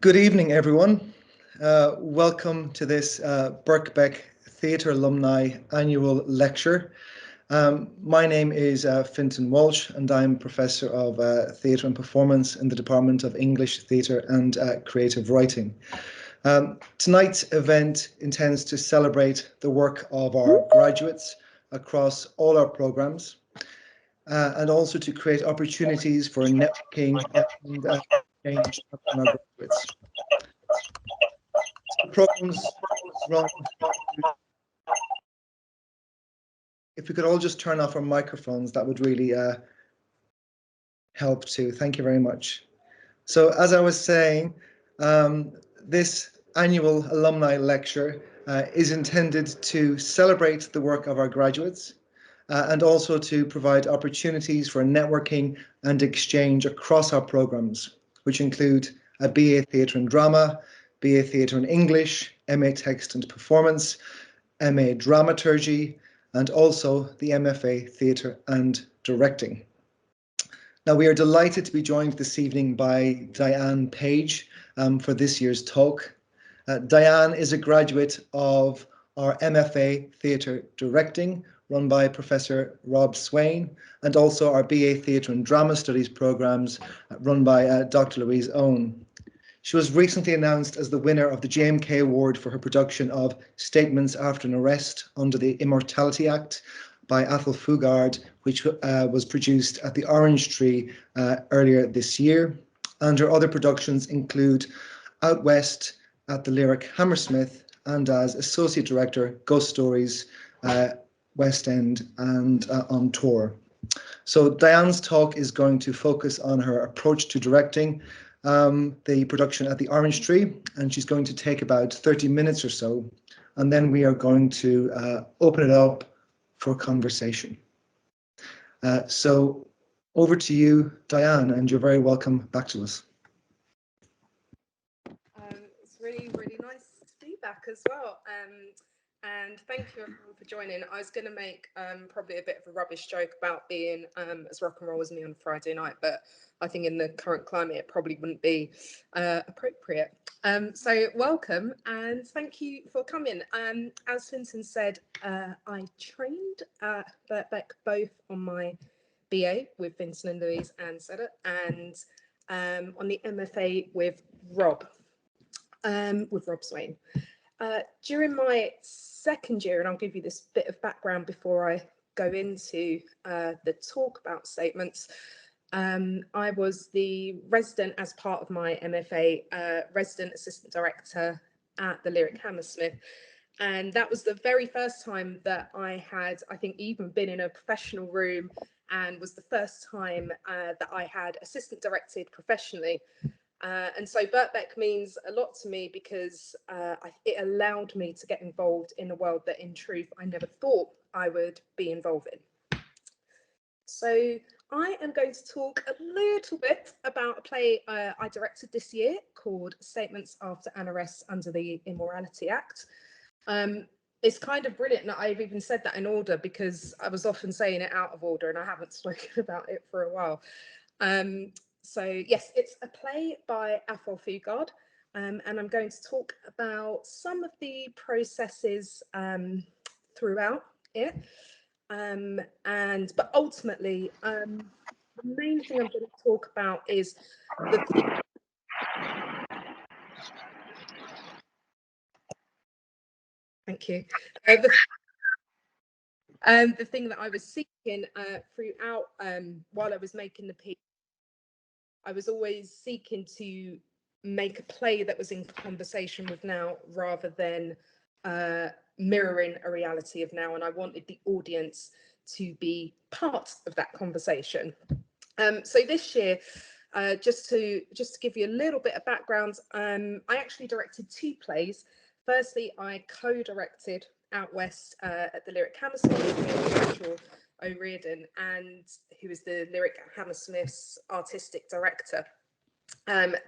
Good evening, everyone. Welcome to this Birkbeck Theatre Alumni Annual Lecture. My name is Fintan Walsh, and I'm Professor of Theatre and Performance in the Department of English, Theatre and Creative Writing. Tonight's event intends to celebrate the work of our graduates across all our programmes and also to create opportunities for networking and exchange among our graduates. The programs run. If we could all just turn off our microphones, that would really help too. Thank you very much. So as I was saying, this annual alumni lecture is intended to celebrate the work of our graduates and also to provide opportunities for networking and exchange across our programs, which include a BA Theatre and Drama, BA Theatre and English, MA Text and Performance, MA Dramaturgy, and also the MFA Theatre and Directing. Now, we are delighted to be joined this evening by Diane Page for this year's talk. Diane is a graduate of our MFA Theatre Directing, run by Professor Rob Swain, and also our BA Theatre and Drama Studies programs, run by Dr. Louise Owen. She was recently announced as the winner of the JMK Award for her production of Statements After an Arrest under the Immorality Act by Athol Fugard, which was produced at the Orange Tree earlier this year. And her other productions include Out West at the Lyric Hammersmith and as Associate Director, Ghost Stories, West End and on tour. So Diane's talk is going to focus on her approach to directing the production at the Orange Tree, and she's going to take about 30 minutes or so, and then we are going to open it up for conversation. So over to you, Diane, and you're very welcome back to us. It's really nice to be back as well. And thank you everyone for joining. I was going to make probably a bit of a rubbish joke about being as rock and roll as me on Friday night, but I think in the current climate it probably wouldn't be appropriate. So welcome and thank you for coming. As Fintan said, I trained at Birkbeck both on my BA with Vincent and Louise and Seda, and on the MFA with Rob Swain. During my second year, and I'll give you this bit of background before I go into the talk about statements, I was the resident as part of my MFA, resident assistant director at the Lyric Hammersmith. And that was the very first time that I had, I think, even been in a professional room, and was the first time that I had assistant directed professionally. And so Birkbeck means a lot to me because it allowed me to get involved in a world that in truth I never thought I would be involved in. So I am going to talk a little bit about a play I directed this year called Statements After an Arrest under the Immorality Act. It's kind of brilliant that I've even said that in order because I was often saying it out of order and I haven't spoken about it for a while. So yes, it's a play by Athol Fugard, and I'm going to talk about some of the processes throughout it. But ultimately, the main thing I'm going to talk about is thank you. The thing that I was seeking throughout while I was making the piece, I was always seeking to make a play that was in conversation with now rather than mirroring a reality of now, and I wanted the audience to be part of that conversation. So this year, just to give you a little bit of background, I actually directed two plays. Firstly, I co-directed Out West at the Lyric Hammersmith with Rachel O'Riordan, and who is the Lyric Hammersmith's artistic director.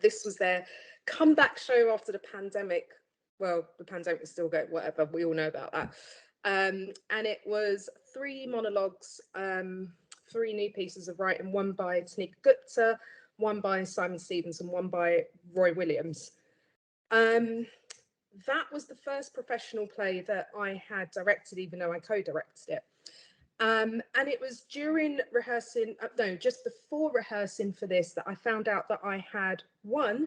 This was their comeback show after the pandemic. Well, the pandemic is still going, whatever, we all know about that. And it was 3 monologues, 3 new pieces of writing, one by Tanika Gupta, one by Simon Stevens and one by Roy Williams. That was the first professional play that I had directed, even though I co-directed it. And it was during rehearsing, no, just before rehearsing for this, that I found out that I had won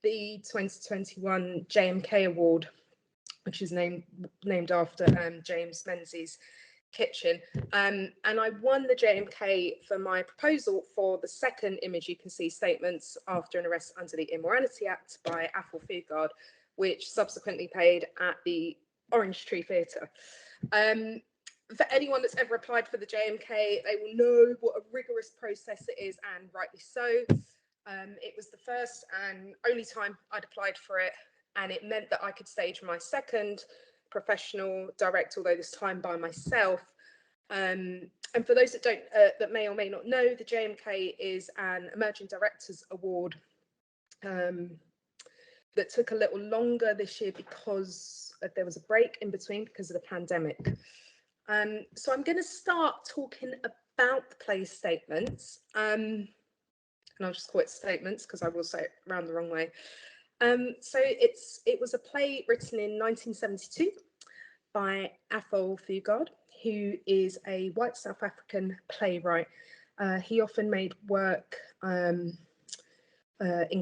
the 2021 JMK Award, which is named after James Menzies' kitchen. And I won the JMK for my proposal for the second image you can see, Statements After an Arrest Under the Immorality Act by Athol Fugard, which subsequently played at the Orange Tree Theatre. For anyone that's ever applied for the JMK, they will know what a rigorous process it is, and rightly so. It was the first and only time I'd applied for it, and it meant that I could stage my second professional direct, although this time by myself. And for those that don't, that may or may not know, the JMK is an Emerging Directors Award that took a little longer this year because there was a break in between because of the pandemic. So I'm going to start talking about the play Statements, and I'll just call it Statements because I will say it around the wrong way. So it was a play written in 1972 by Athol Fugard, who is a white South African playwright. He often made work in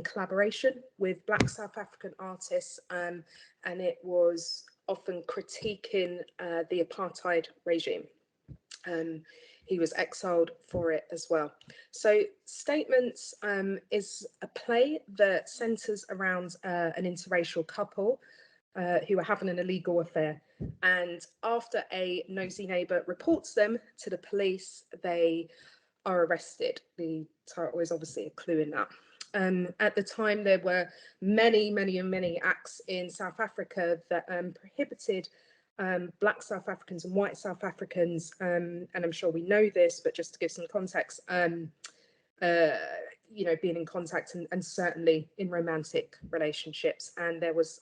collaboration with Black South African artists, and it was often critiquing the apartheid regime. He was exiled for it as well. So Statements is a play that centres around an interracial couple who are having an illegal affair. And after a nosy neighbour reports them to the police, they are arrested. The title is obviously a clue in that. At the time, there were many acts in South Africa that prohibited Black South Africans and white South Africans, and I'm sure we know this, but just to give some context, being in contact and certainly in romantic relationships. And there was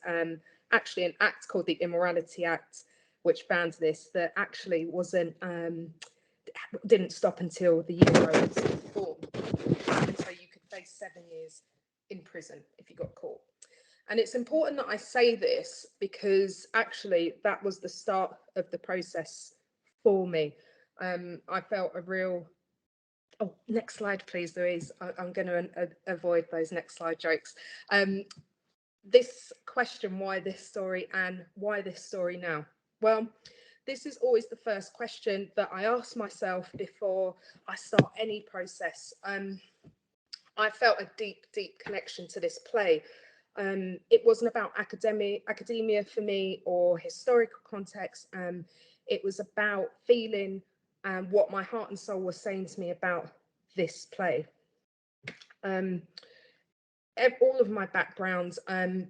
actually an act called the Immorality Act, which banned this, that actually didn't stop until the euro was formed. And so you could face 7 years in prison if you got caught. And it's important that I say this because actually that was the start of the process for me. I felt a real... Oh, next slide, please, Louise. I'm going to avoid those next slide jokes. This question, why this story and why this story now? Well, this is always the first question that I ask myself before I start any process. I felt a deep connection to this play. It wasn't about academia for me or historical context. It was about feeling what my heart and soul was saying to me about this play. All of my backgrounds,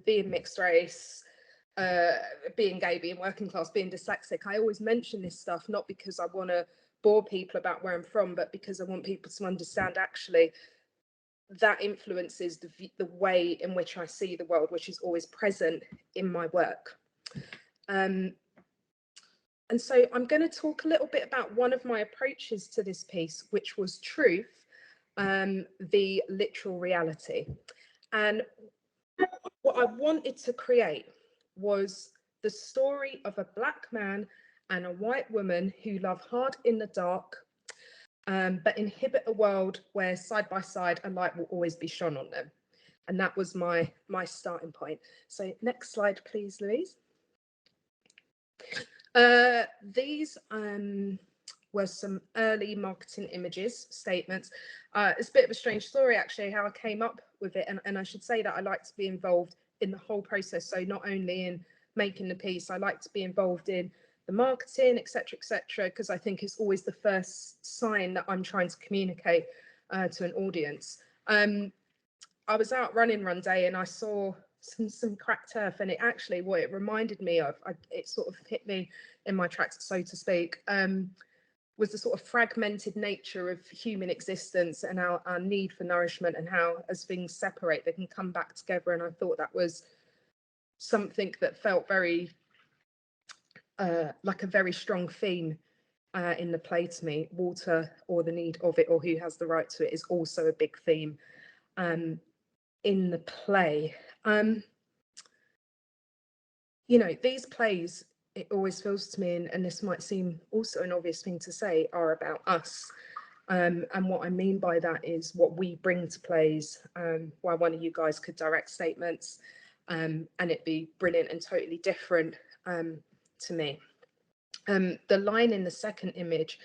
being mixed race, being gay, being working class, being dyslexic, I always mention this stuff, not because I want to bore people about where I'm from, but because I want people to understand actually that influences the way in which I see the world, which is always present in my work. And so I'm going to talk a little bit about one of my approaches to this piece, which was truth, the literal reality. And what I wanted to create was the story of a Black man and a white woman who love hard in the dark, but inhabit a world where side by side a light will always be shone on them. And that was my starting point. So next slide, please, Louise. These were some early marketing images, statements. It's a bit of a strange story, actually, how I came up with it. And I should say that I like to be involved in the whole process. So not only in making the piece, I like to be involved in the marketing, etc., because I think it's always the first sign that I'm trying to communicate to an audience. I was out running one day and I saw some cracked turf, and what it reminded me of, it sort of hit me in my tracks, so to speak, was the sort of fragmented nature of human existence and our need for nourishment, and how as things separate, they can come back together. And I thought that was something that felt very like a very strong theme in the play to me. Water, or the need of it, or who has the right to it, is also a big theme. in the play. You know, these plays, it always feels to me, and this might seem also an obvious thing to say, are about us. And what I mean by that is what we bring to plays, why one of you guys could direct statements and it'd be brilliant and totally different to me. The line in the second image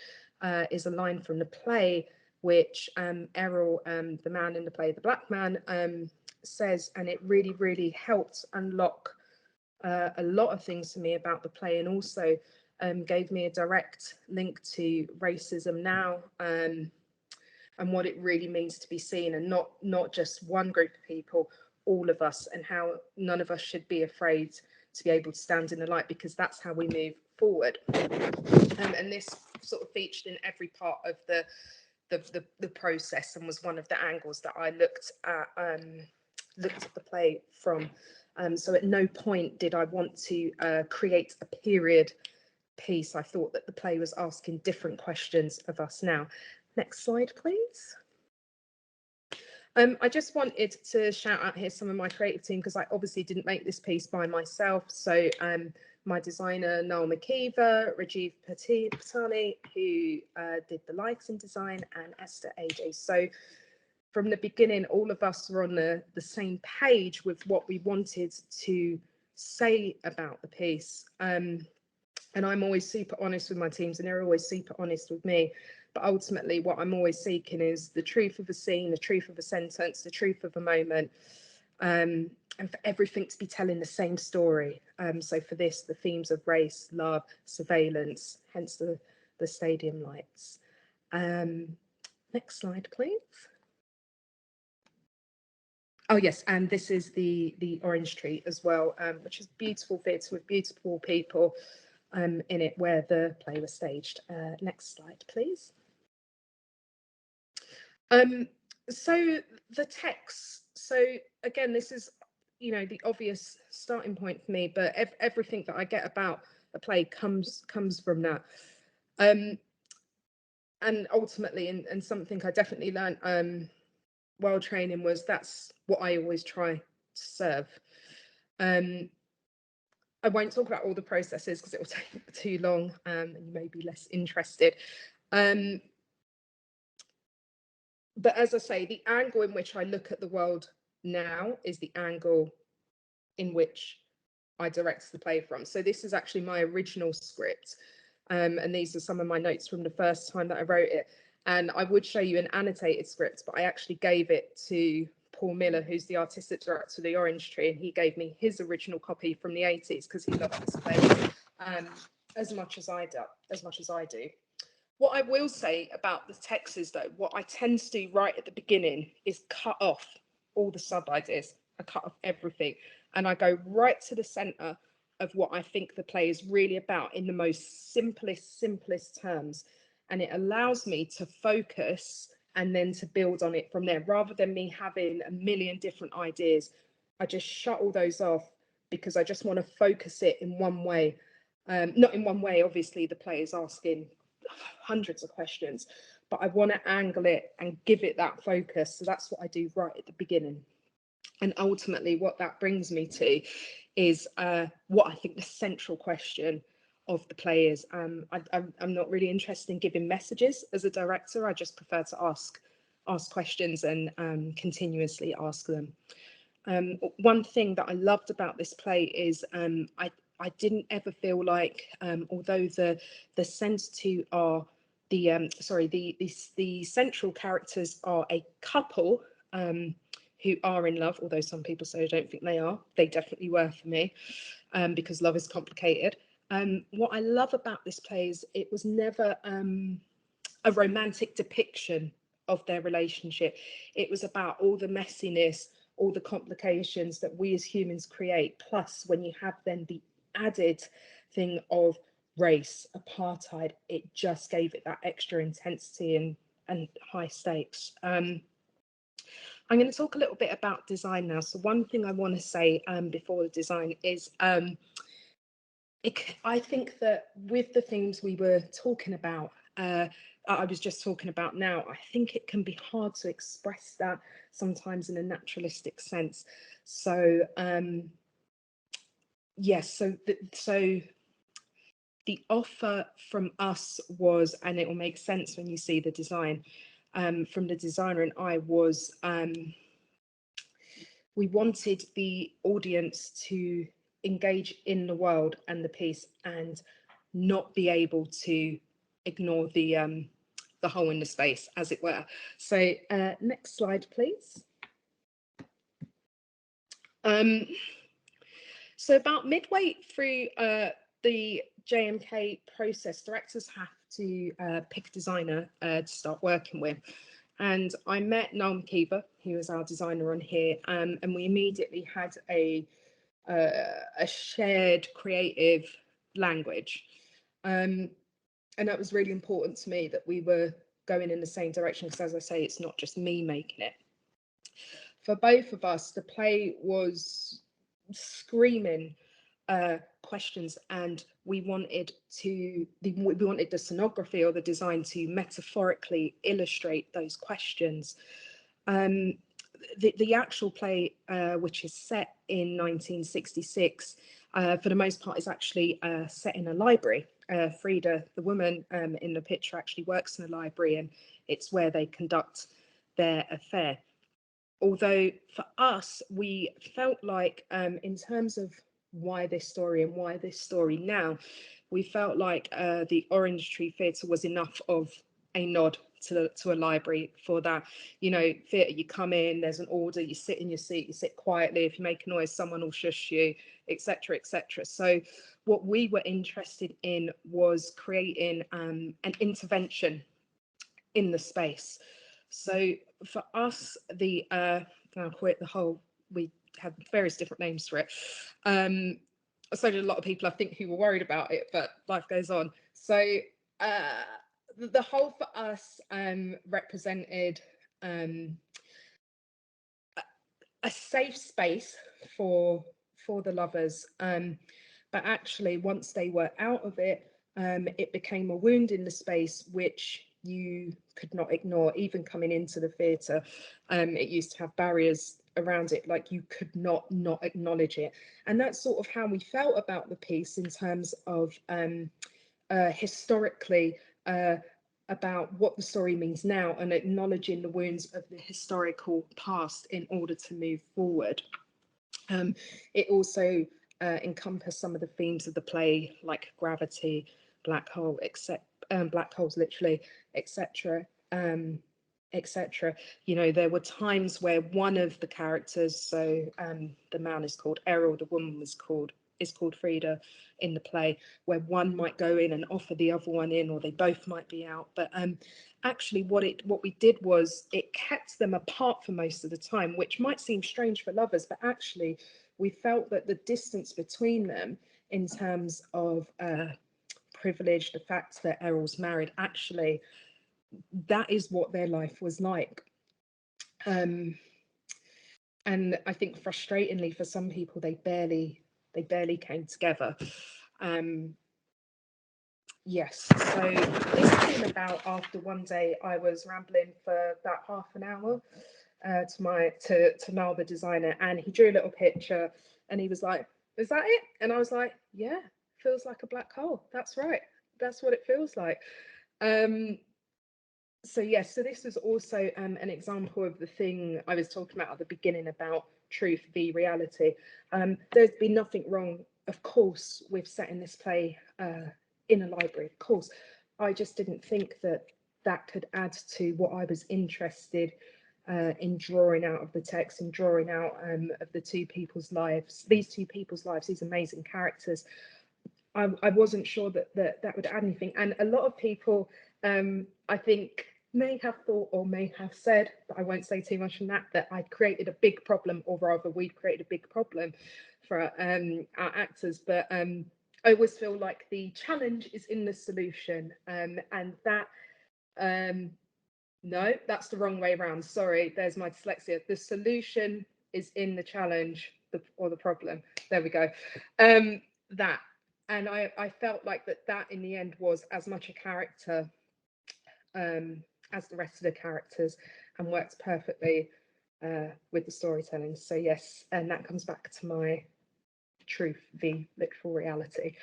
is a line from the play, which Errol, the man in the play, the black man, says, and it really, really helped unlock a lot of things to me about the play, and also gave me a direct link to racism now, and what it really means to be seen, and not just one group of people, all of us, and how none of us should be afraid to be able to stand in the light, because that's how we move forward. And this sort of featured in every part of the process, and was one of the angles that I looked at the play from. So at no point did I want to create a period piece. I thought that the play was asking different questions of us now. Next slide, please. I just wanted to shout out here some of my creative team, because I obviously didn't make this piece by myself. So my designer, Noel McKeever, Rajiv Patani, who did the lighting design, and Esther AJ. So from the beginning, all of us were on the same page with what we wanted to say about the piece. And I'm always super honest with my teams, and they're always super honest with me. But ultimately, what I'm always seeking is the truth of a scene, the truth of a sentence, the truth of a moment, and for everything to be telling the same story. So for this, the themes of race, love, surveillance, hence the stadium lights. Next slide, please. Oh yes, and this is the orange tree as well, which is beautiful theatre with beautiful people in it, where the play was staged. Next slide, please. So the text. So again, this is, you know, the obvious starting point for me, but everything that I get about a play comes from that. And ultimately, and something I definitely learned while training, was that's what I always try to serve. I won't talk about all the processes because it will take too long, and you may be less interested. But as I say, the angle in which I look at the world now is the angle in which I direct the play from. So this is actually my original script. And these are some of my notes from the first time that I wrote it. And I would show you an annotated script, but I actually gave it to Paul Miller, who's the artistic director of the Orange Tree, and he gave me his original copy from the 80s because he loved this play as much as I do. What I will say about the text is, though, what I tend to do right at the beginning is cut off all the sub ideas. I cut off everything, and I go right to the center of what I think the play is really about in the most simplest terms. And it allows me to focus and then to build on it from there, rather than me having a million different ideas. I just shut all those off because I just want to focus it in one way. Not in one way, obviously, the play is asking hundreds of questions, but I want to angle it and give it that focus. So that's what I do right at the beginning. And ultimately, what that brings me to is what I think the central question of the play is. I'm not really interested in giving messages as a director. I just prefer to ask questions and continuously ask them. One thing that I loved about this play is I didn't ever feel like, although the sense to are the central characters are a couple who are in love, although some people say I don't think they are. They definitely were for me, because love is complicated. What I love about this play is it was never a romantic depiction of their relationship. It was about all the messiness, all the complications that we as humans create. Plus, when you have then the added thing of race, apartheid, it just gave it that extra intensity and high stakes. I'm going to talk a little bit about design now. So one thing I want to say before the design is I think that with the things we were talking about, I was just talking about now, I think it can be hard to express that sometimes in a naturalistic sense. So yes, so the offer from us was, and it will make sense when you see the design, from the designer and I, was we wanted the audience to engage in the world and the piece and not be able to ignore the hole in the space, as it were. So next slide, please. So about midway through the JMK process, directors have to pick a designer to start working with. And I met Noel McKeever, who was our designer on here, and we immediately had a shared creative language. And that was really important to me, that we were going in the same direction, because as I say, it's not just me making it. For both of us, the play was screaming questions, and we wanted the scenography or the design to metaphorically illustrate those questions. The actual play, which is set in 1966, for the most part, is actually set in a library. Frida, the woman in the picture, actually works in a library, and it's where they conduct their affair. Although for us, we felt like, in terms of why this story and why this story now, we felt like the Orange Tree Theatre was enough of a nod to a library for that. You know, theatre, you come in, there's an order, you sit in your seat, you sit quietly. If you make a noise, someone will shush you, etc., etc. So what we were interested in was creating an intervention in the space. So for us, I'll quit the whole, we had various different names for it. So did a lot of people, I think, who were worried about it, but life goes on. So the whole for us represented a safe space for the lovers, but actually once they were out of it, it became a wound in the space which you could not ignore. Even coming into the theatre, it used to have barriers around it, like you could not acknowledge it. And that's sort of how we felt about the piece, in terms of historically, about what the story means now, and acknowledging the wounds of the historical past in order to move forward. It also encompassed some of the themes of the play, like gravity, black hole, black holes literally, etc., etc. You know, there were times where one of the characters, so the man is called Errol, the woman is called Frida in the play, where one might go in and offer the other one in, or they both might be out. But actually what we did was, it kept them apart for most of the time, which might seem strange for lovers, but actually we felt that the distance between them, in terms of privilege, the fact that Errol's married, actually that is what their life was like. And I think frustratingly for some people, they barely came together. Yes, so this came about after one day I was rambling for about half an hour to Noel, the designer, and he drew a little picture and he was like, "Is that it?" And I was like, "Yeah, feels like a black hole. That's right. That's what it feels like." So yes, so this was also an example of the thing I was talking about at the beginning about truth v reality. There's been nothing wrong, of course, with setting this play in a library. Of course, I just didn't think that that could add to what I was interested in drawing out of the text, and drawing out of the two people's lives. These two people's lives, these amazing characters. I wasn't sure that would add anything, and a lot of people, I think, may have thought or may have said, but I won't say too much on that I'd created a big problem, or rather we'd created a big problem for our actors. But I always feel like the challenge is in the solution, and that no, that's the wrong way around. Sorry, there's my dyslexia. The solution is in the challenge, or the problem. There we go. That. And I felt like that in the end was as much a character as the rest of the characters, and works perfectly with the storytelling. So yes, and that comes back to my truth v literal reality,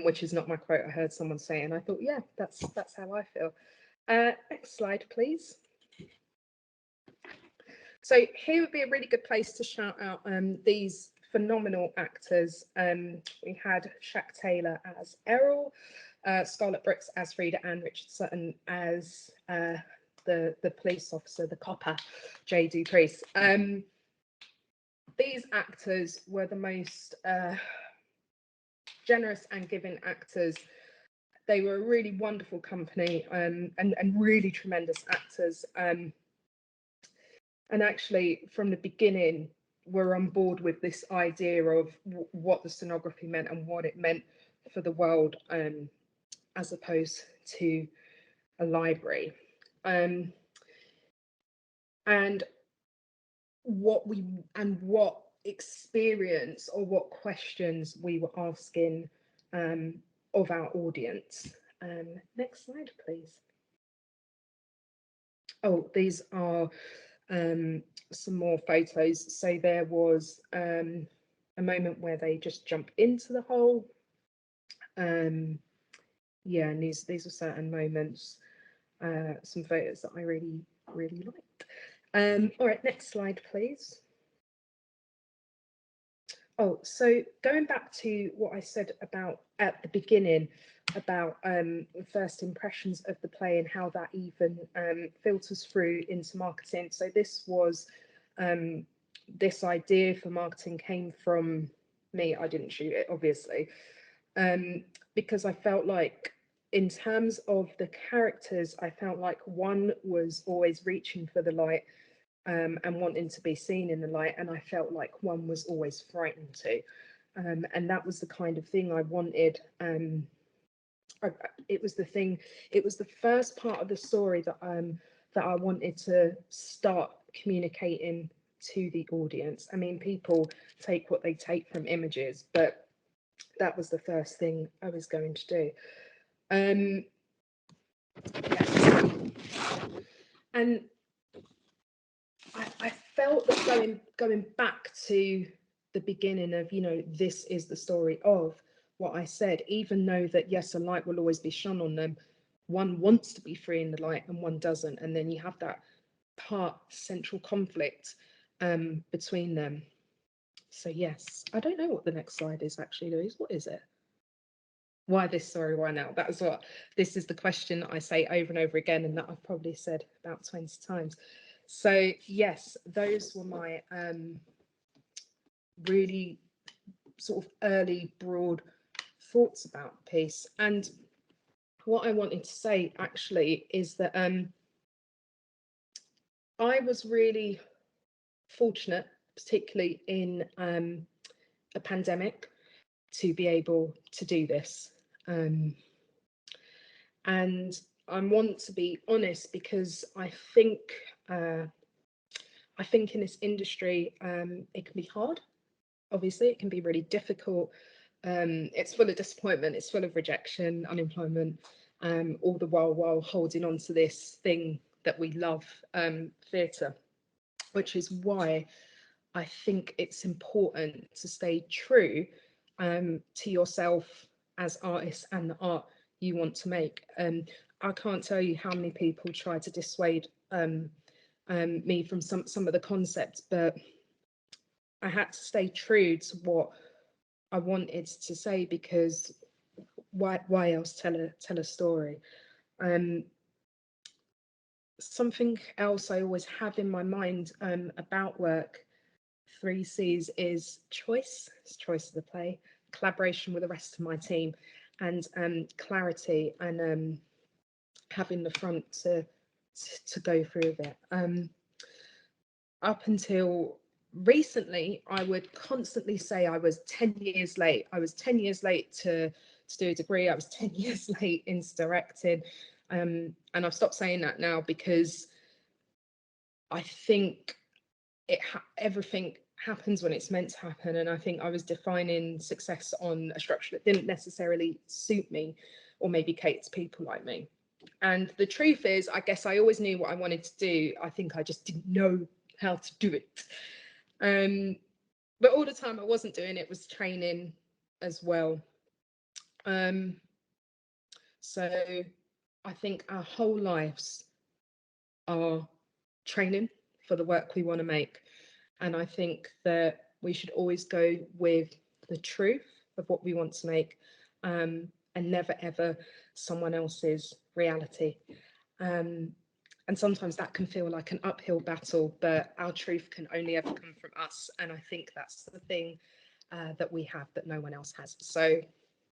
which is not my quote. I heard someone say, and I thought, yeah, that's how I feel. Next slide, please. So here would be a really good place to shout out these phenomenal actors. We had Shaq Taylor as Errol, Scarlett Brooks as Frida, and Richard Sutton as the police officer, the copper, Jay Dupriest. These actors were the most generous and giving actors. They were a really wonderful company, and really tremendous actors. And actually, from the beginning, we're on board with this idea of what the scenography meant and what it meant for the world, as opposed to a library. And what experience or what questions we were asking of our audience. Next slide, please. Oh, these are some more photos. So there was a moment where they just jump into the hole. Yeah, and these are certain moments, some photos that I really liked. All right, next slide, please. Oh, so going back to what I said about at the beginning about first impressions of the play and how that even filters through into marketing. So this was this idea for marketing came from me. I didn't shoot it, obviously, because I felt like in terms of the characters, I felt like one was always reaching for the light and wanting to be seen in the light, and I felt like one was always frightened too, and that was the kind of thing I wanted. It was the first part of the story that I wanted to start communicating to the audience. I mean, people take what they take from images, but that was the first thing I was going to do. Yes. And I felt that going back to the beginning of, you know, this is the story of what I said, even though that, yes, a light will always be shone on them, one wants to be free in the light and one doesn't. And then you have that central conflict between them. So yes, I don't know what the next slide is actually, Louise. What is it? Why this story? Why now? This is the question that I say over and over again, and that I've probably said about 20 times. So yes, those were my really sort of early broad thoughts about the piece. And what I wanted to say actually is that I was really fortunate, particularly in a pandemic, to be able to do this. And I want to be honest, because I think in this industry it can be hard. Obviously, it can be really difficult. It's full of disappointment, it's full of rejection, unemployment, all the while holding on to this thing that we love, theatre, which is why I think it's important to stay true to yourself as artists and the art you want to make. I can't tell you how many people try to dissuade me from some of the concepts, but I had to stay true to what I wanted to say, because why else tell a story? Something else I always have in my mind about work, 3Cs, is choice. It's choice of the play, collaboration with the rest of my team, and clarity, and having the front to go through with it. Up until recently, I would constantly say I was 10 years late. I was 10 years late to do a degree. I was 10 years late into directing. And I've stopped saying that now, because I think everything happens when it's meant to happen. And I think I was defining success on a structure that didn't necessarily suit me or maybe cater to people like me. And the truth is, I guess I always knew what I wanted to do. I think I just didn't know how to do it. But all the time I wasn't doing it was training as well. So I think our whole lives are training for the work we want to make. And I think that we should always go with the truth of what we want to make, and never ever someone else's reality. And sometimes that can feel like an uphill battle, but our truth can only ever come from us. And I think that's the thing that we have that no one else has. So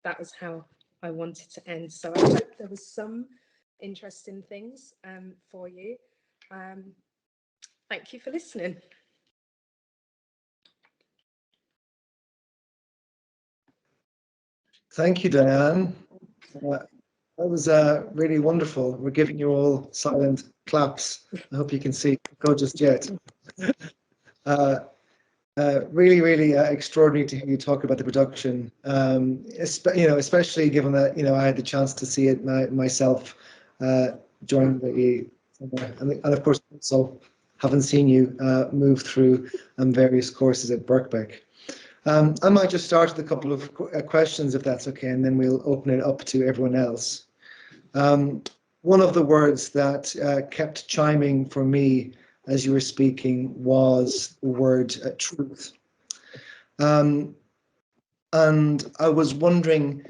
that was how I wanted to end. So I hope there was some interesting things for you. Thank you for listening. Thank you, Diane. That was really wonderful. We're giving you all silent claps. I hope you can see. Go just yet. Really, really extraordinary to hear you talk about the production. Especially given that I had the chance to see it myself during the summer, and of course also haven't seen you move through various courses at Birkbeck. I might just start with a couple of questions, if that's okay, and then we'll open it up to everyone else. One of the words that kept chiming for me as you were speaking was the word truth. And I was wondering,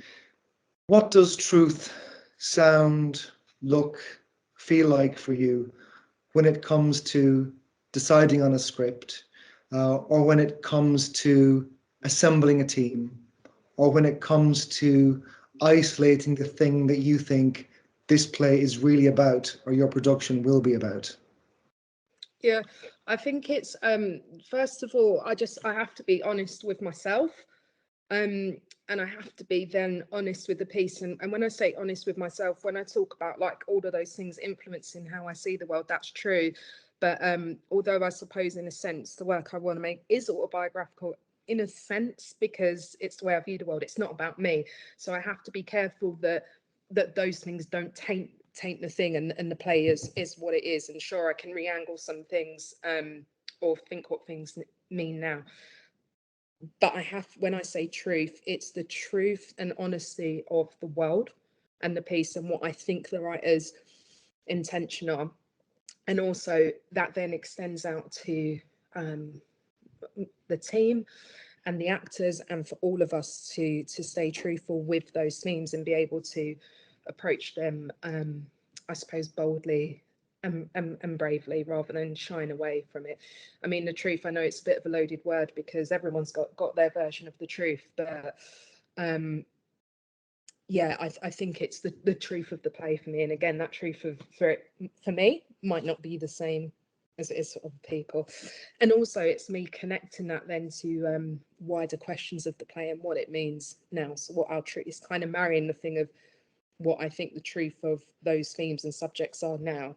what does truth sound, look, feel like for you when it comes to deciding on a script, or when it comes to assembling a team, or when it comes to isolating the thing that you think this play is really about, or your production will be about? Yeah, I think it's first of all, I have to be honest with myself, and I have to be then honest with the piece. And when I say honest with myself, when I talk about like all of those things influencing how I see the world, that's true. But although I suppose in a sense the work I want to make is autobiographical in a sense, because it's the way I view the world, it's not about me. So I have to be careful that those things don't taint the thing, and the play is what it is. And sure, I can re-angle some things or think what things mean now, but when I say truth, it's the truth and honesty of the world and the piece and what I think the writer's intention are. And also that then extends out to the team and the actors, and for all of us to stay truthful with those themes and be able to approach them, I suppose, boldly and bravely, rather than shying away from it. I mean, the truth, I know it's a bit of a loaded word because everyone's got their version of the truth, but yeah, I think it's the truth of the play for me. And again, that truth for me might not be the same as it is for other people. And also it's me connecting that then to wider questions of the play and what it means now. So what our truth is, kind of marrying the thing of what I think the truth of those themes and subjects are now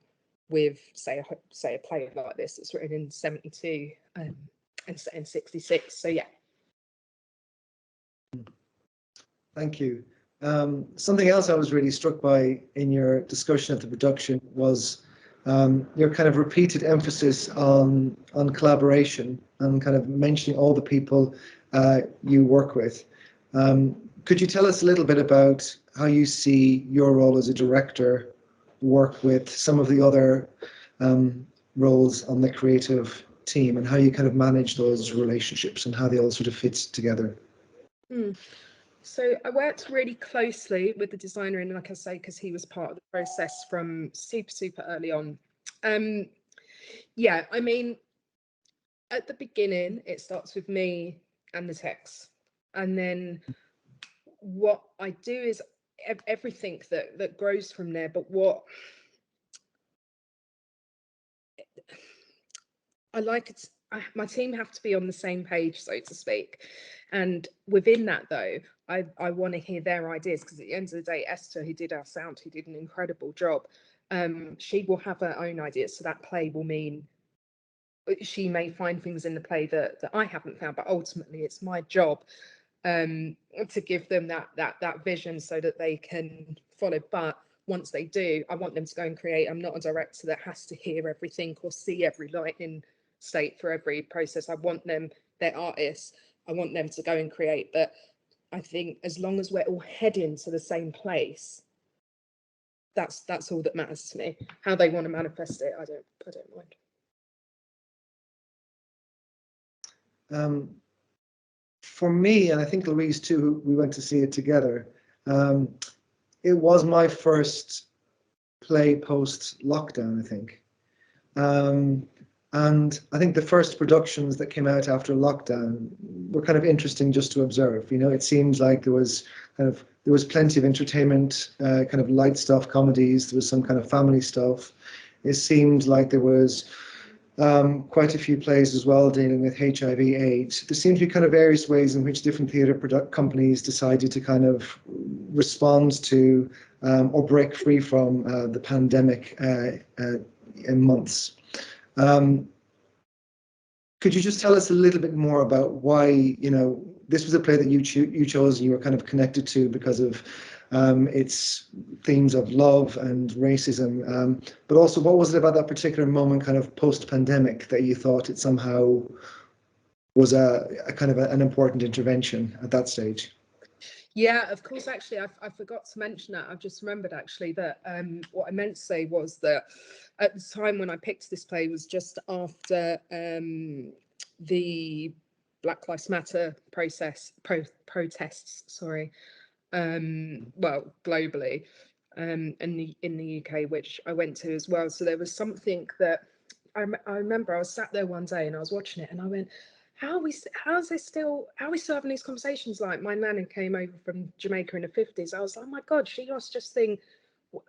with say a play like this that's written in 72 and set in 66. So yeah. Thank you. Something else I was really struck by in your discussion of the production was your kind of repeated emphasis on collaboration and kind of mentioning all the people you work with. Could you tell us a little bit about how you see your role as a director work with some of the other roles on the creative team, and how you kind of manage those relationships and how they all sort of fit together? So I worked really closely with the designer, and like I say, because he was part of the process from super early on. Yeah, I mean, at the beginning, it starts with me and the text. And then what I do is everything that grows from there. But what I like, my team have to be on the same page, so to speak. And within that, though, I want to hear their ideas, because at the end of the day, Esther, who did our sound, who did an incredible job, she will have her own ideas. So that play will mean she may find things in the play that I haven't found, but ultimately it's my job to give them that vision so that they can follow. But once they do, I want them to go and create. I'm not a director that has to hear everything or see every lightning state for every process. I want them, they're artists, I want them to go and create. But I think as long as we're all heading to the same place, that's all that matters to me. How they want to manifest it, I don't mind. For me, and I think Louise too, we went to see it together. It was my first play post-lockdown, I think. And I think the first productions that came out after lockdown were kind of interesting just to observe. You know, it seems like there was plenty of entertainment, kind of light stuff, comedies. There was some kind of family stuff. It seemed like there was quite a few plays as well dealing with HIV/AIDS. There seemed to be kind of various ways in which different theatre companies decided to kind of respond to or break free from the pandemic in months. Could you just tell us a little bit more about why, you know, this was a play that you chose and you were kind of connected to because of its themes of love and racism, but also what was it about that particular moment, kind of post-pandemic, that you thought it somehow was a kind of an important intervention at that stage? Yeah, of course. Actually, I forgot to mention that. I've just remembered actually that what I meant to say was that at the time when I picked this play was just after the Black Lives Matter protests. Sorry, well, globally, in the UK, which I went to as well. So there was something that I remember. I was sat there one day and I was watching it, and I went, how are we still having these conversations? Like, my nan came over from Jamaica in the 50s. I was like, oh my God, she must just think,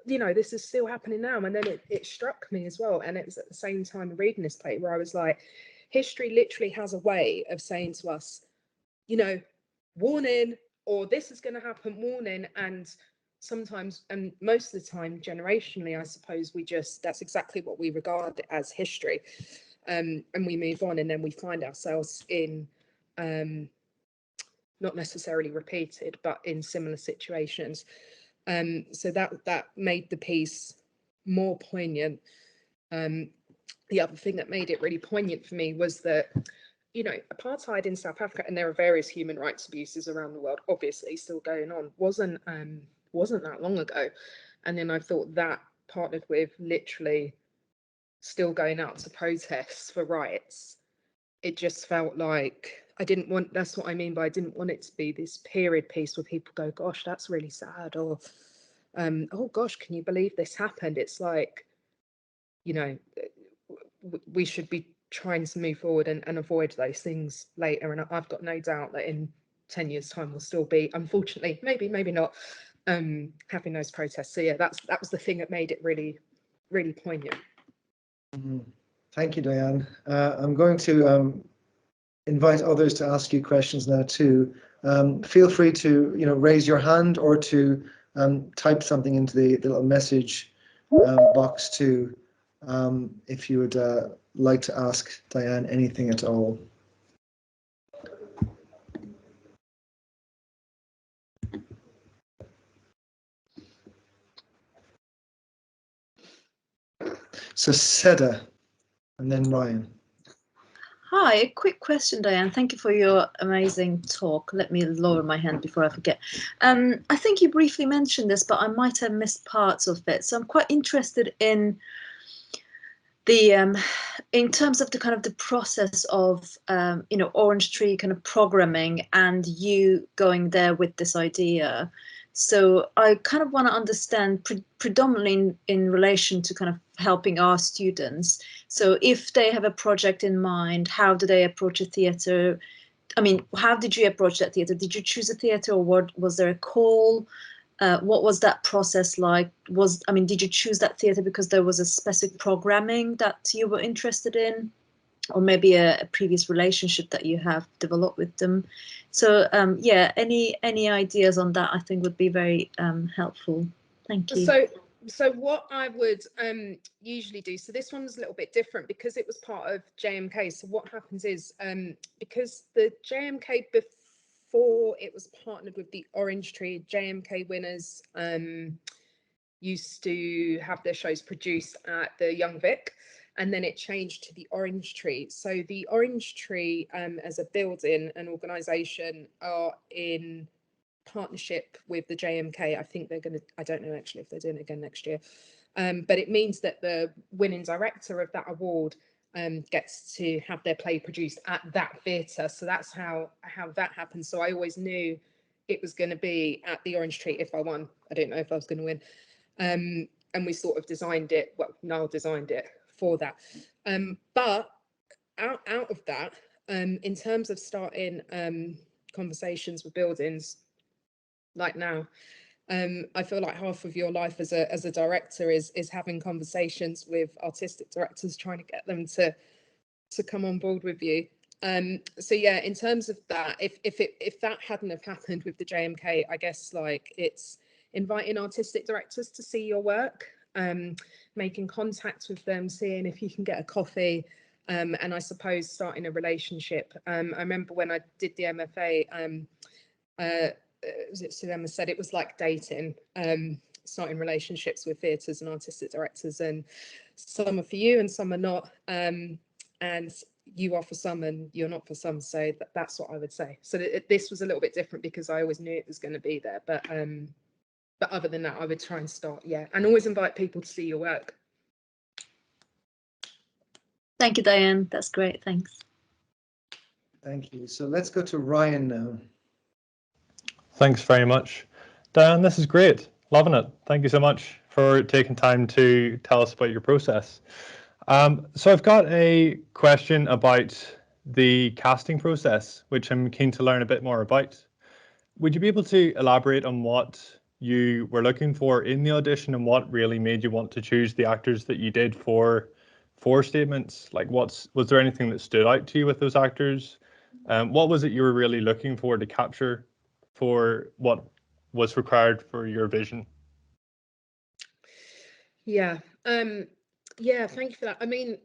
you know, this is still happening now. And then it struck me as well. And it was at the same time reading this play where I was like, history literally has a way of saying to us, you know, warning, or this is going to happen, warning. And sometimes, and most of the time, generationally, I suppose, that's exactly what we regard as history. And we move on, and then we find ourselves in not necessarily repeated, but in similar situations. So that made the piece more poignant. The other thing that made it really poignant for me was that, you know, apartheid in South Africa, and there are various human rights abuses around the world, obviously still going on, wasn't that long ago. And then I thought that partnered with literally still going out to protests for rights, it just felt like that's what I mean by I didn't want it to be this period piece where people go, gosh, that's really sad, or oh gosh, can you believe this happened? It's like, you know, we should be trying to move forward and avoid those things later. And I've got no doubt that in 10 years time we'll still be, unfortunately, maybe not, having those protests. So yeah, that was the thing that made it really, really poignant. Mm-hmm. Thank you, Diane. I'm going to invite others to ask you questions now too. Feel free to, you know, raise your hand or to type something into the little message box too, if you would like to ask Diane anything at all. So Seda, and then Ryan. Hi, a quick question, Diane. Thank you for your amazing talk. Let me lower my hand before I forget. I think you briefly mentioned this, but I might have missed parts of it. So I'm quite interested in the in terms of the kind of the process of you know, Orange Tree kind of programming and you going there with this idea. So I kind of want to understand predominantly in relation to kind of helping our students. So if they have a project in mind, how do they approach a theatre? I mean, how did you approach that theatre? Did you choose a theatre, or what, was there a call? What was that process like? Did you choose that theatre because there was a specific programming that you were interested in, or maybe a previous relationship that you have developed with them? So yeah, any ideas on that I think would be very helpful. Thank you. So what I would usually do, so this one's a little bit different because it was part of JMK. So what happens is, because the JMK before it was partnered with the Orange Tree, JMK winners used to have their shows produced at the Young Vic, and then it changed to the Orange Tree. So the Orange Tree, as a building and organisation, are in partnership with the JMK. I think they're going to, I don't know actually if they're doing it again next year, but it means that the winning director of that award gets to have their play produced at that theatre. So that's how that happens. So I always knew it was going to be at the Orange Tree if I won. I didn't know if I was going to win. And we sort of designed it, well, Niall designed it for that. But out of that, in terms of starting conversations with buildings, like now, I feel like half of your life as a director is having conversations with artistic directors, trying to get them to come on board with you. So yeah, in terms of that, if that hadn't have happened with the JMK, I guess like it's inviting artistic directors to see your work, making contact with them, seeing if you can get a coffee, and I suppose starting a relationship. I remember when I did the MFA, was it Sulema said it was like dating, starting relationships with theatres and artistic directors, and some are for you and some are not, and you are for some and you're not for some. So that's what I would say. So this was a little bit different because I always knew it was going to be there, but other than that, I would try and start, yeah, and always invite people to see your work. Thank you, Diane. That's great. Thanks. Thank you. So let's go to Ryan now. Thanks very much, Diane. This is great. Loving it. Thank you so much for taking time to tell us about your process. So I've got a question about the casting process, which I'm keen to learn a bit more about. Would you be able to elaborate on what you were looking for in the audition and what really made you want to choose the actors that you did for statements? Like, was there anything that stood out to you with those actors? What was it you were really looking for to capture for what was required for your vision? Yeah, yeah, thank you for that. I mean,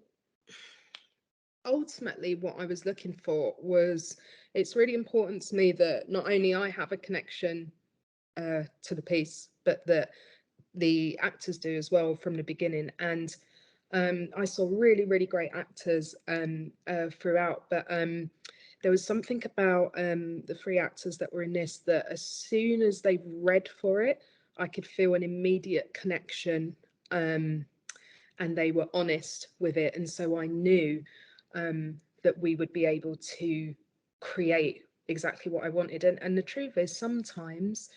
ultimately what I was looking for was, it's really important to me that not only I have a connection to the piece, but that the actors do as well from the beginning. And I saw really great actors throughout, but there was something about the three actors that were in this that as soon as they read for it, I could feel an immediate connection, and they were honest with it. And so I knew that we would be able to create exactly what I wanted. And the truth is, sometimes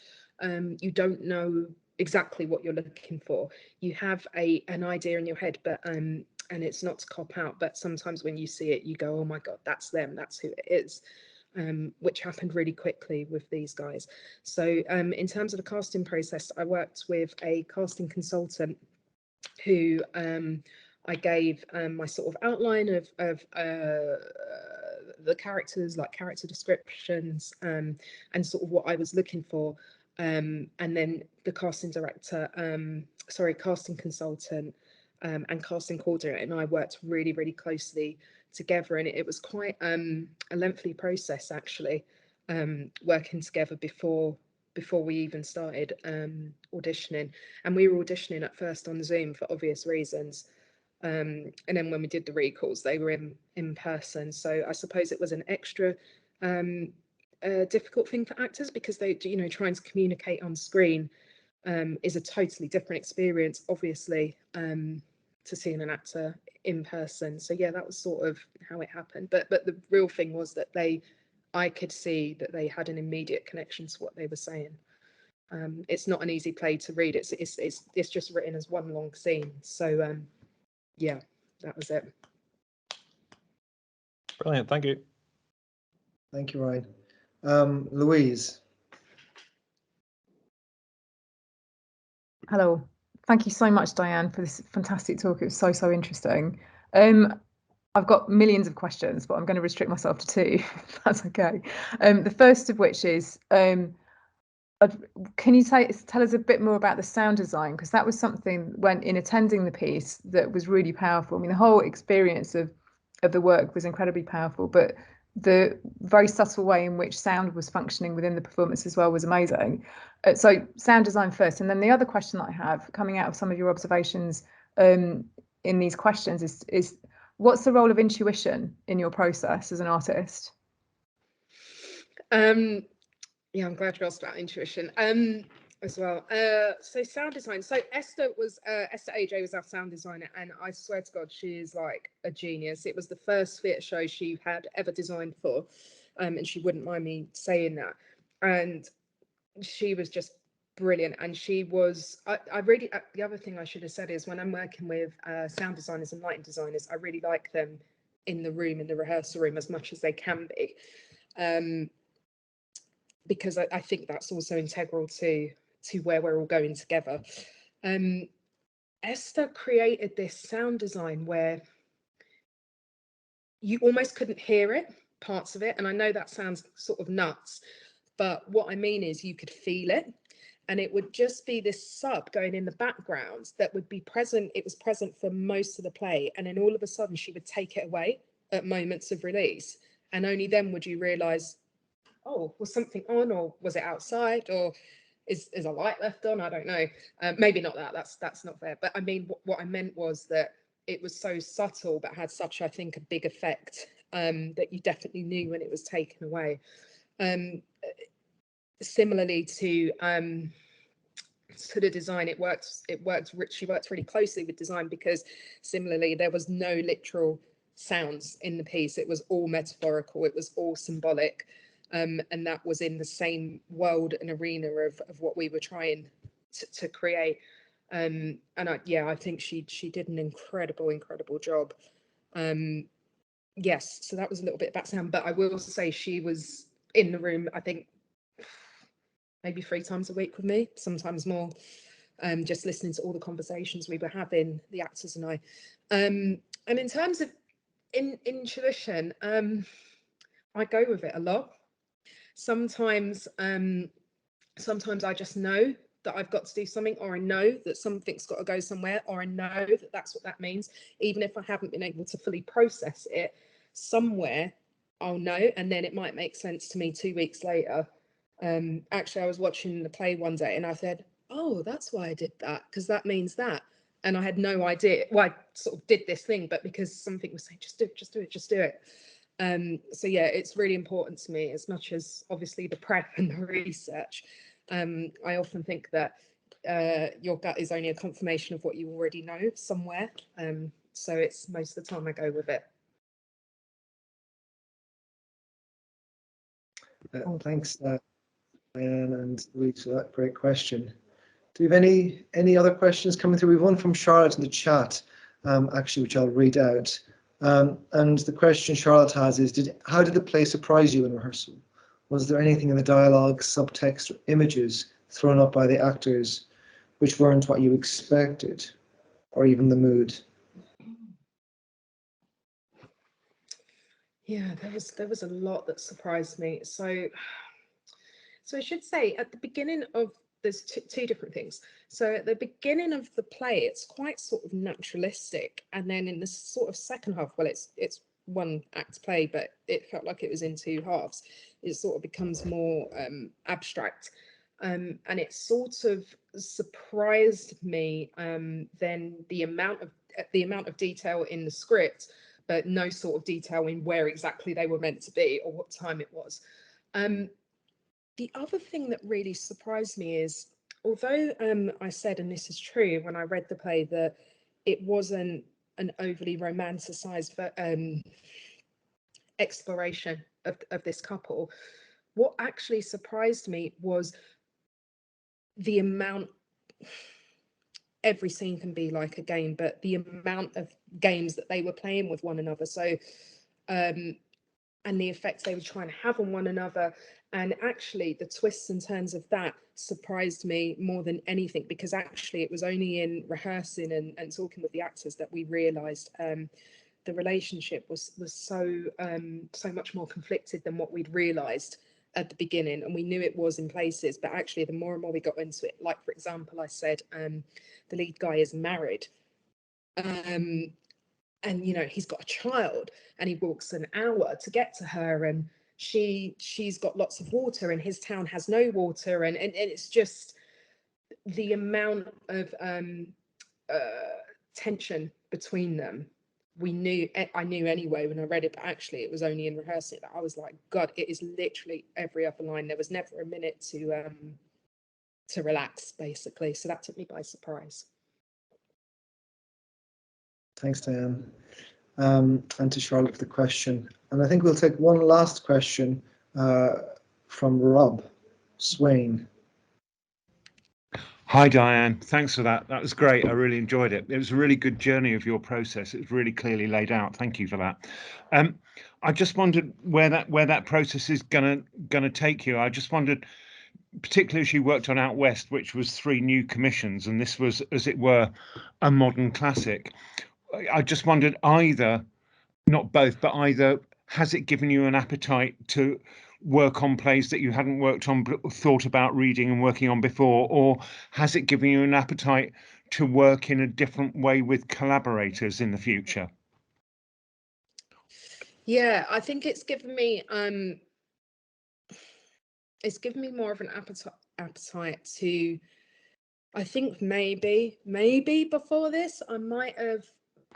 you don't know exactly what you're looking for. You have an idea in your head, but and it's not to cop out, but sometimes when you see it, you go, oh my God, that's them, that's who it is. Which happened really quickly with these guys. So in terms of the casting process, I worked with a casting consultant who I gave my sort of outline of the characters, like character descriptions, and sort of what I was looking for. And then the casting director, casting consultant, and casting coordinator and I worked really closely together, and it was quite a lengthy process actually, working together before we even started auditioning. And we were auditioning at first on Zoom for obvious reasons, and then when we did the recalls, they were in person. So I suppose it was an extra difficult thing for actors, because they, you know, trying to communicate on screen is a totally different experience, obviously, to seeing an actor in person. So yeah, that was sort of how it happened. But the real thing was that I could see that they had an immediate connection to what they were saying. It's not an easy play to read. It's just written as one long scene. So yeah, that was it. Brilliant, thank you. Thank you, Ryan. Louise. Hello. Thank you so much, Diane, for this fantastic talk. It was so interesting. I've got millions of questions, but I'm going to restrict myself to two, if that's okay. The first of which is, can you tell us a bit more about the sound design? Because that was something, when in attending the piece, that was really powerful. I mean, the whole experience of the work was incredibly powerful, but the very subtle way in which sound was functioning within the performance as well was amazing. So sound design first, and then the other question that I have coming out of some of your observations in these questions is what's the role of intuition in your process as an artist? Yeah, I'm glad you asked about intuition as well. So sound design. So Esther AJ was our sound designer, and I swear to God, she is like a genius. It was the first theatre show she had ever designed for, and she wouldn't mind me saying that. And she was just brilliant. And she was, I really, the other thing I should have said is when I'm working with sound designers and lighting designers, I really like them in the room, in the rehearsal room, as much as they can be. Because I think that's also integral to where we're all going together. Esther created this sound design where you almost couldn't hear it, parts of it. And I know that sounds sort of nuts, but what I mean is you could feel it. And it would just be this sub going in the background that would be present. It was present for most of the play. And then all of a sudden she would take it away at moments of release. And only then would you realise, oh, was something on, or was it outside, or is a light left on? I don't know. Maybe not that. That's not fair. But I mean, what I meant was that it was so subtle, but had such, I think, a big effect that you definitely knew when it was taken away. Similarly to the design, she worked really closely with design, because similarly there was no literal sounds in the piece. It was all metaphorical, it was all symbolic, and that was in the same world and arena of what we were trying to create. And I think she did an incredible job. Yes, so that was a little bit about sound, but I will say she was in the room, I think maybe 3 times a week with me, sometimes more, just listening to all the conversations we were having, the actors and I. And in terms of intuition, I go with it a lot. Sometimes I just know that I've got to do something, or I know that something's got to go somewhere, or I know that that's what that means, even if I haven't been able to fully process it. Somewhere I'll know, and then it might make sense to me 2 weeks later. Actually, I was watching the play one day and I said, oh, that's why I did that, because that means that. And I had no idea why I sort of did this thing, but because something was saying, just do it. So yeah, it's really important to me, as much as obviously the prep and the research. I often think that your gut is only a confirmation of what you already know somewhere. So it's most of the time I go with it. Thanks, Diane and Louise, for that great question. Do you have any other questions coming through? We've one from Charlotte in the chat, actually, which I'll read out. And the question Charlotte has is, how did the play surprise you in rehearsal? Was there anything in the dialogue, subtext, or images thrown up by the actors which weren't what you expected, or even the mood? Yeah, there was a lot that surprised me. So I should say at the beginning of, there's two different things. So at the beginning of the play, it's quite sort of naturalistic, and then in the sort of second half, well, it's one act play, but it felt like it was in 2 halves. It sort of becomes more abstract, and it sort of surprised me then the amount of detail in the script, but no sort of detail in where exactly they were meant to be or what time it was. The other thing that really surprised me is, although I said, and this is true, when I read the play, that it wasn't an overly romanticized exploration of this couple, what actually surprised me was the amount, every scene can be like a game, but the amount of games that they were playing with one another. So and the effects they were trying to have on one another. And actually the twists and turns of that surprised me more than anything, because actually it was only in rehearsing and talking with the actors that we realized the relationship was so much more conflicted than what we'd realized at the beginning. And we knew it was in places, but actually the more and more we got into it, like for example, I said the lead guy is married, and you know, he's got a child and he walks an hour to get to her, and she's got lots of water and his town has no water, and it's just the amount of tension between them. I knew anyway when I read it, but actually it was only in rehearsing that I was like, God, it is literally every other line. There was never a minute to relax, basically. So that took me by surprise. Thanks, Diane. And to Charlotte for the question. And I think we'll take one last question from Rob Swain. Hi, Diane. Thanks for that. That was great. I really enjoyed it. It was a really good journey of your process. It was really clearly laid out. Thank you for that. I just wondered where that process is gonna take you. I just wondered, particularly as you worked on Out West, which was 3 new commissions, and this was, as it were, a modern classic. I just wondered, either, not both, but either, has it given you an appetite to work on plays that you hadn't worked on, thought about reading and working on before, or has it given you an appetite to work in a different way with collaborators in the future? Yeah, I think it's given me more of an appetite to, I think maybe before this I might have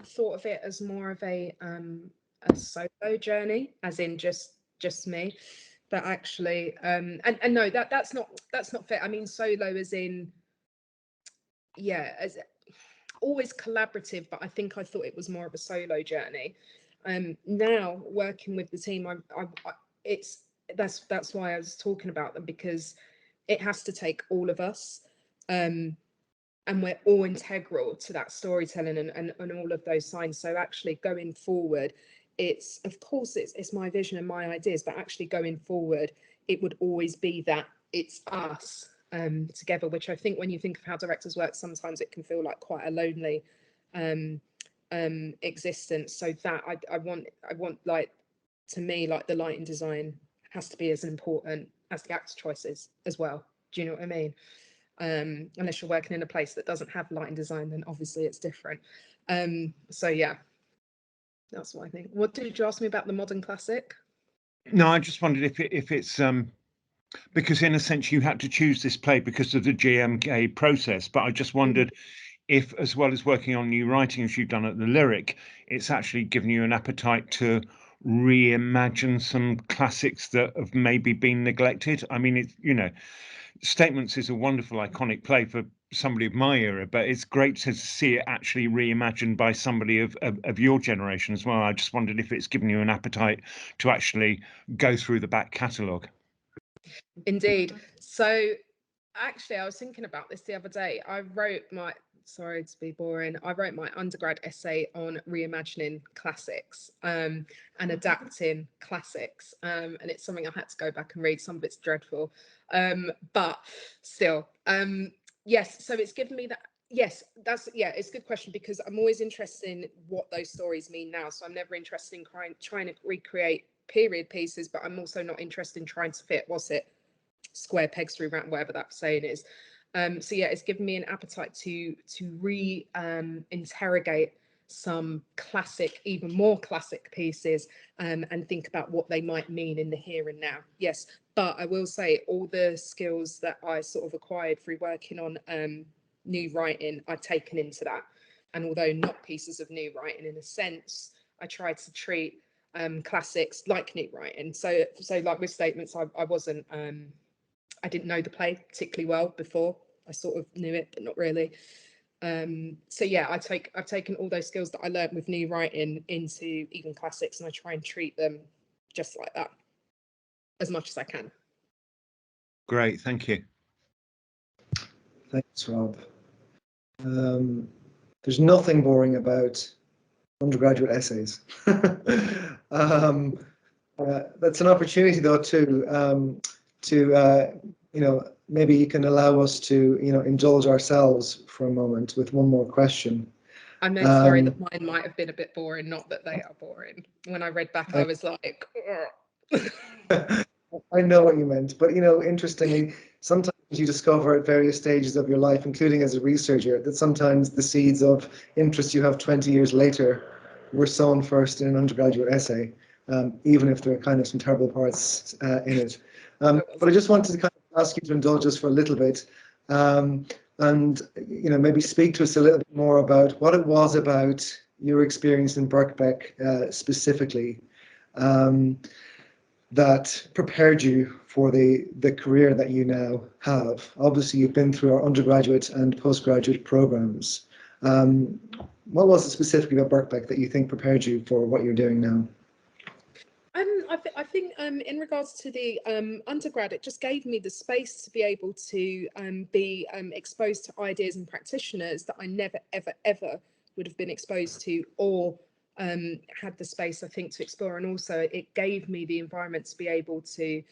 thought of it as more of a solo journey, as in just me. But actually, and no, that's not fair. I mean, solo as in, yeah, as always collaborative, but I think I thought it was more of a solo journey. Now working with the team, that's why I was talking about them, because it has to take all of us, and we're all integral to that storytelling and all of those signs. So actually going forward, it's, of course, it's my vision and my ideas, but actually going forward, it would always be that it's us together, which I think when you think of how directors work, sometimes it can feel like quite a lonely existence. So that I want, like, to me, like, the lighting design has to be as important as the actor choices as well. Do you know what I mean? Unless you're working in a place that doesn't have lighting design, then obviously it's different. So yeah, that's what I think. What did you ask me about the modern classic? No, I just wondered if it's because in a sense you had to choose this play because of the GMK process, but I just wondered if, as well as working on new writing as you've done at the Lyric, it's actually given you an appetite to reimagine some classics that have maybe been neglected. I mean, it's, you know, Statements is a wonderful, iconic play for somebody of my era, but it's great to see it actually reimagined by somebody of your generation as well. I just wondered if it's given you an appetite to actually go through the back catalogue. Indeed. So actually, I was thinking about this the other day. I wrote my, sorry to be boring, I wrote my undergrad essay on reimagining classics and adapting classics, and it's something I had to go back and read. Some of it's dreadful, but still, yes, so it's given me that. Yes, it's a good question, because I'm always interested in what those stories mean now. So I'm never interested in trying to recreate period pieces, but I'm also not interested in trying to fit, what's it, square pegs through round, whatever that saying is. So yeah, it's given me an appetite to interrogate some classic, even more classic pieces, and think about what they might mean in the here and now. Yes, but I will say all the skills that I sort of acquired through working on new writing, I've taken into that. And although not pieces of new writing in a sense, I tried to treat classics like new writing. So like with Statements, I wasn't I didn't know the play particularly well before. I sort of knew it, but not really. So yeah, I've taken all those skills that I learned with new writing into even classics, and I try and treat them just like that as much as I can. Great, thank you. Thanks, Rob. There's nothing boring about undergraduate essays. That's an opportunity, though, to you know, maybe you can allow us to, you know, indulge ourselves for a moment with one more question. I'm no sorry that mine might have been a bit boring, not that they are boring. When I read back, I was like, I know what you meant, but, you know, interestingly, sometimes you discover at various stages of your life, including as a researcher, that sometimes the seeds of interest you have 20 years later were sewn first in an undergraduate essay, even if there are kind of some terrible parts in it. But I just wanted to kind of ask you to indulge us for a little bit, and maybe speak to us a little bit more about what it was about your experience in Birkbeck specifically that prepared you for the career that you now have. Obviously, you've been through our undergraduate and postgraduate programs. What was it specifically about Birkbeck that you think prepared you for what you're doing now? I think in regards to the undergrad, it just gave me the space to be able to be exposed to ideas and practitioners that I never, ever, ever would have been exposed to, or had the space, I think, to explore. And also it gave me the environment to be able to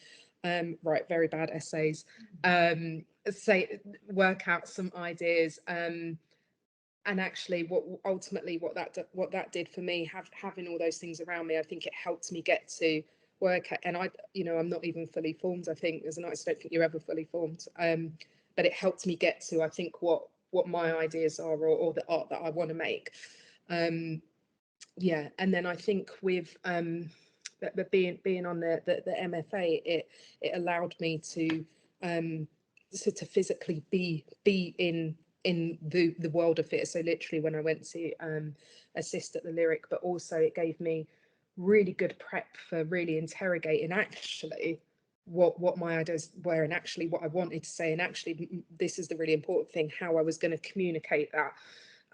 write very bad essays, work out some ideas, and actually what that did for me, having all those things around me, I think it helped me get to work. And I'm not even fully formed, I think, as an artist. I don't think you're ever fully formed, but it helped me get to, I think, what my ideas are, or the art that I want to make. Yeah, and then I think with being on the MFA, it allowed me to physically be in the world of theatre. So literally when I went to assist at the Lyric, but also it gave me really good prep for really interrogating actually what my ideas were, and actually what I wanted to say, and actually this is the really important thing, how I was going to communicate that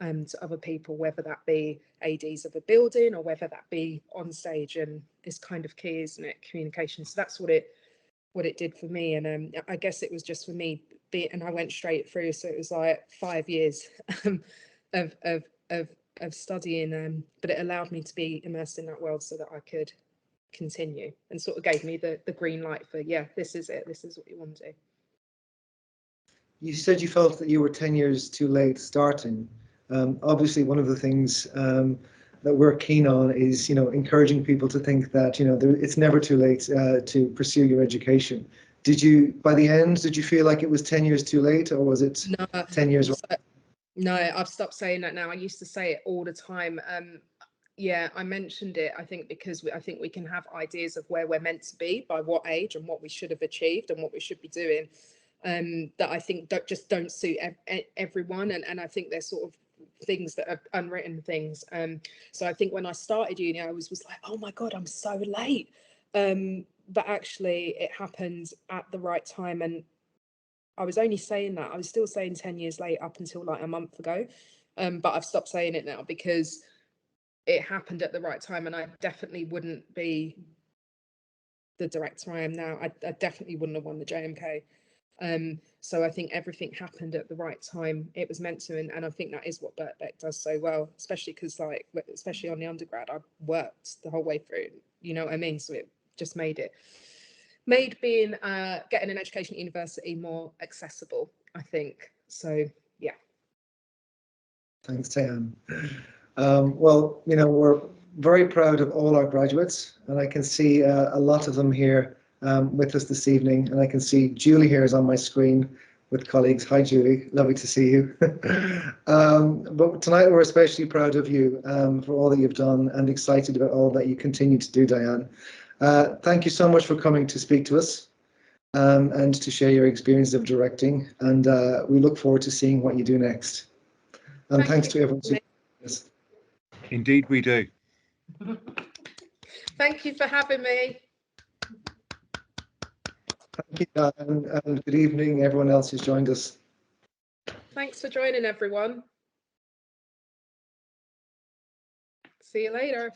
to other people, whether that be ADs of a building or whether that be on stage. And it's kind of key, isn't it, communication? So that's what it did for me. And I guess it was just for me, and I went straight through, so it was like 5 years of studying, but it allowed me to be immersed in that world so that I could continue, and sort of gave me the green light for, yeah, this is it, this is what you want to do. You said you felt that you were 10 years too late starting. Obviously, one of the things that we're keen on is, encouraging people to think that, it's never too late to pursue your education. By the end, did you feel like it was 10 years too late, or was it 10 years? No, I've stopped saying that now. I used to say it all the time. Yeah, I mentioned it, I think, because I think we can have ideas of where we're meant to be by what age and what we should have achieved and what we should be doing, that I think don't suit everyone. And I think they're sort of things that are unwritten things. So I think when I started uni, I was like, oh my God, I'm so late. But actually it happened at the right time. And I was only saying that, I was still saying 10 years late up until like a month ago. But I've stopped saying it now because it happened at the right time, and I definitely wouldn't be the director I am now. I definitely wouldn't have won the JMK. So I think everything happened at the right time. It was meant to, and I think that is what Birkbeck does so well, especially because, like, especially on the undergrad, I worked the whole way through, you know what I mean? So it just made being getting an education at university more accessible, I think. So yeah. Thanks, Diane. Well, we're very proud of all our graduates, and I can see a lot of them here with us this evening. And I can see Julie here is on my screen with colleagues. Hi, Julie. Lovely to see you. But tonight we're especially proud of you for all that you've done, and excited about all that you continue to do, Diane. Thank you so much for coming to speak to us and to share your experience of directing. And we look forward to seeing what you do next. And thanks to everyone. Indeed, we do. Thank you for having me. Thank you, and good evening, everyone else who's joined us. Thanks for joining, everyone. See you later.